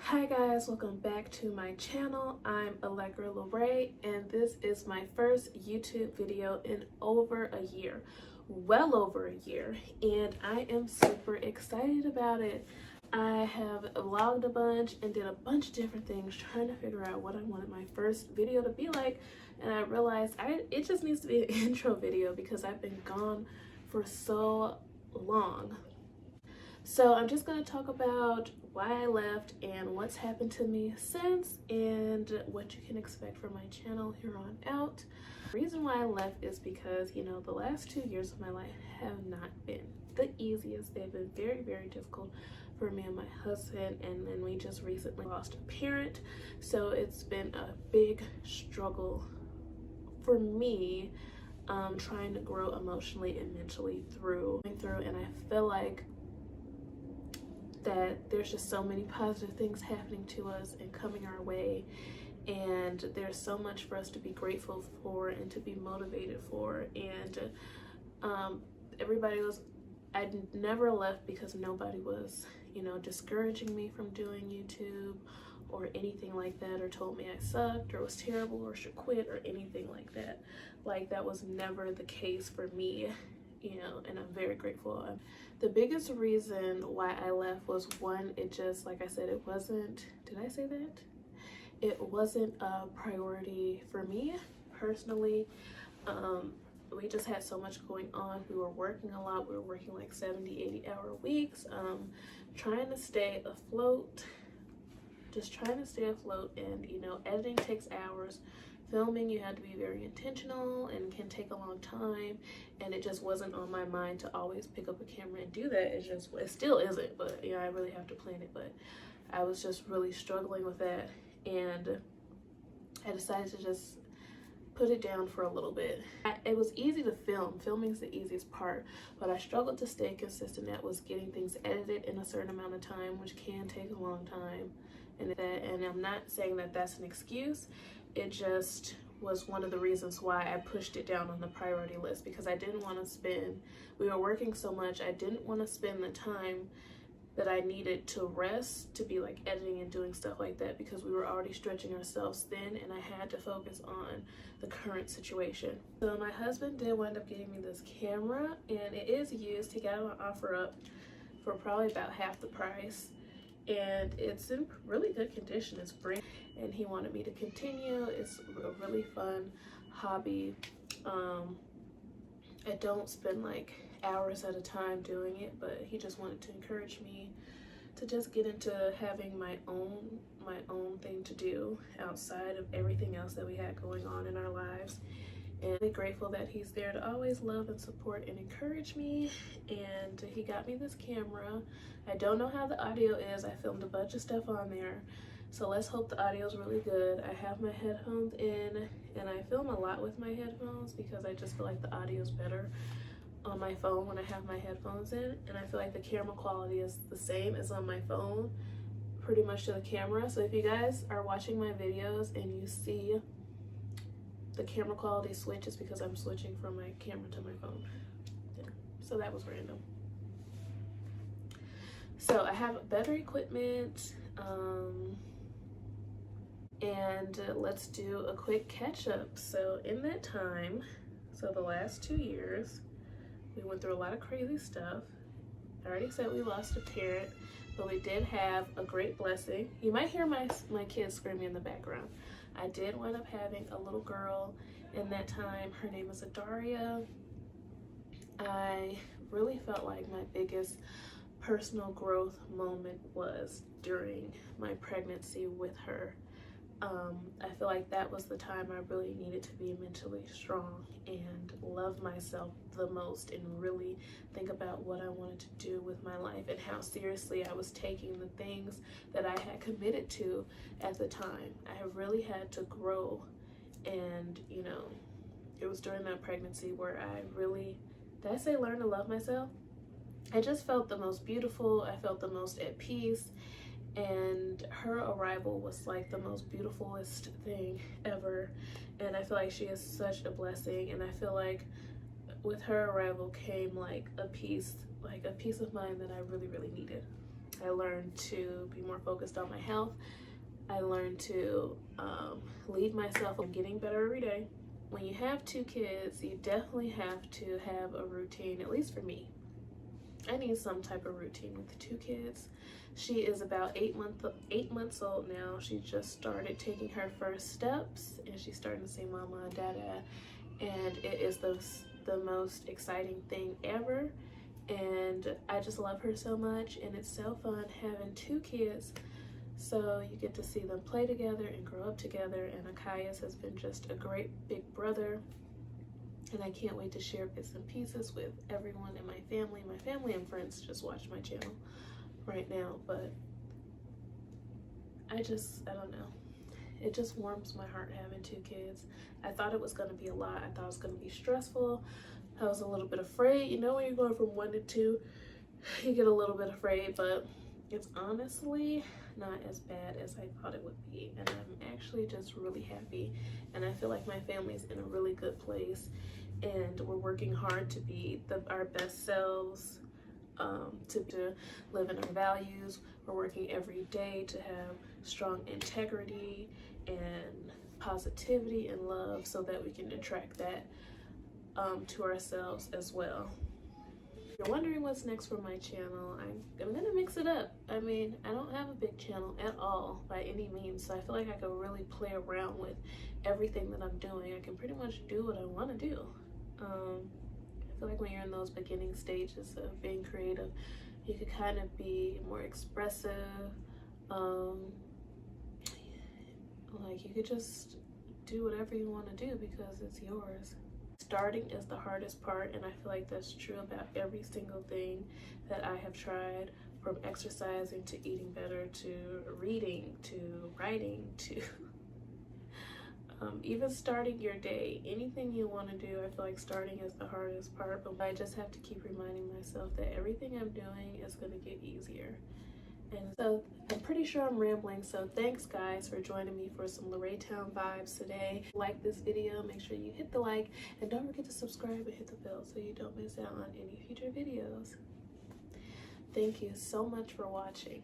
Hi guys, welcome back to my channel. I'm Allegra LeRae and this is my first YouTube video in over a year, well over a year, and I am super excited about it. I have vlogged a bunch and did a bunch of different things trying to figure out what I wanted my first video to be like, and I realized it just needs to be an intro video because I've been gone for so long. So I'm just going to talk about why I left and what's happened to me since and what you can expect from my channel here on out. The reason why I left is because, the last 2 years of my life have not been the easiest. They've been very, very difficult for me and my husband, and then we just recently lost a parent. So it's been a big struggle for me trying to grow emotionally and mentally through, and I feel like that there's just so many positive things happening to us and coming our way, and there's so much for us to be grateful for and to be motivated for. And I never left because nobody was discouraging me from doing YouTube or anything like that, or told me I sucked or was terrible or should quit or anything like that. Like, that was never the case for me, and I'm very grateful. The biggest reason why I left was, one, it just, like I said, it wasn't, did I say that? It wasn't a priority for me personally. We just had so much going on. We were working a lot. We were working like 70, 80-hour weeks, trying to stay afloat, and editing takes hours. Filming, you had to be very intentional and can take a long time, and it just wasn't on my mind to always pick up a camera and do that. It still isn't, but I really have to plan it. But I was just really struggling with that, and I decided to just put it down for a little bit. It was easy to film. Filming is the easiest part, but I struggled to stay consistent. That was getting things edited in a certain amount of time, which can take a long time. And I'm not saying that that's an excuse. It just was one of the reasons why I pushed it down on the priority list, because I didn't want to we were working so much, I didn't want to spend the time that I needed to rest to be like editing and doing stuff like that, because we were already stretching ourselves thin, and I had to focus on the current situation. So my husband did wind up getting me this camera, and it is used. He got it on OfferUp for probably about half the price, and it's in really good condition. It's brand, and he wanted me to continue. It's a really fun hobby. I don't spend like hours at a time doing it, but he just wanted to encourage me to just get into having my own thing to do outside of everything else that we had going on in our lives. And I'm really grateful that he's there to always love and support and encourage me. And he got me this camera. I don't know how the audio is. I filmed a bunch of stuff on there, so let's hope the audio is really good. I have my headphones in, and I film a lot with my headphones because I just feel like the audio is better on my phone when I have my headphones in, and I feel like the camera quality is the same as on my phone, pretty much to the camera. So if you guys are watching my videos and you see the camera quality switch, is because I'm switching from my camera to my phone. Yeah. So that was random. So I have better equipment, and let's do a quick catch up. So in that time, so the last 2 years, we went through a lot of crazy stuff. I already said we lost a parent, but we did have a great blessing. You might hear my kids screaming in the background. I did wind up having a little girl in that time. Her name is Adaria. I really felt like my biggest personal growth moment was during my pregnancy with her. I feel like that was the time I really needed to be mentally strong and love myself the most, and really think about what I wanted to do with my life and how seriously I was taking the things that I had committed to at the time. I really had to grow, and it was during that pregnancy where I really, did I say learn to love myself? I just felt the most beautiful. I felt the most at peace. And her arrival was like the most beautifulest thing ever, and I feel like she is such a blessing. And I feel like with her arrival came like a peace of mind that I really, really needed. I learned to be more focused on my health. I learned to lead myself. I'm getting better every day. When you have 2 kids, you definitely have to have a routine, at least for me. I need some type of routine with 2 kids. She is about 8 months old now. She just started taking her first steps, and she's starting to say mama and dada, and it is the most exciting thing ever. And I just love her so much, and it's so fun having 2 kids. So you get to see them play together and grow up together, and Akaias has been just a great big brother, and I can't wait to share bits and pieces with everyone in my family. My family and friends just watch my channel right now, but I don't know. It just warms my heart having 2 kids. I thought it was going to be a lot. I thought it was going to be stressful. I was a little bit afraid. You know, when you're going from 1 to 2, you get a little bit afraid, but it's honestly not as bad as I thought it would be, and I'm actually just really happy, and I feel like my family's in a really good place, and we're working hard to be our best selves, to live in our values. We're working every day to have strong integrity and positivity and love, so that we can attract that to ourselves as well. If you're wondering what's next for my channel, I'm gonna mix it up. I mean, I don't have a big channel at all by any means, so I feel like I can really play around with everything that I'm doing. I can pretty much do what I want to do. I feel like when you're in those beginning stages of being creative, you could kind of be more expressive. Like, you could just do whatever you want to do because it's yours. Starting is the hardest part, and I feel like that's true about every single thing that I have tried, from exercising to eating better to reading to writing to even starting your day. Anything you want to do, I feel like starting is the hardest part, but I just have to keep reminding myself that everything I'm doing is going to get easier. And so I'm pretty sure I'm rambling, so thanks guys for joining me for some Loraytown vibes today. Like this video, make sure you hit the like, and don't forget to subscribe and hit the bell so you don't miss out on any future videos. Thank you so much for watching.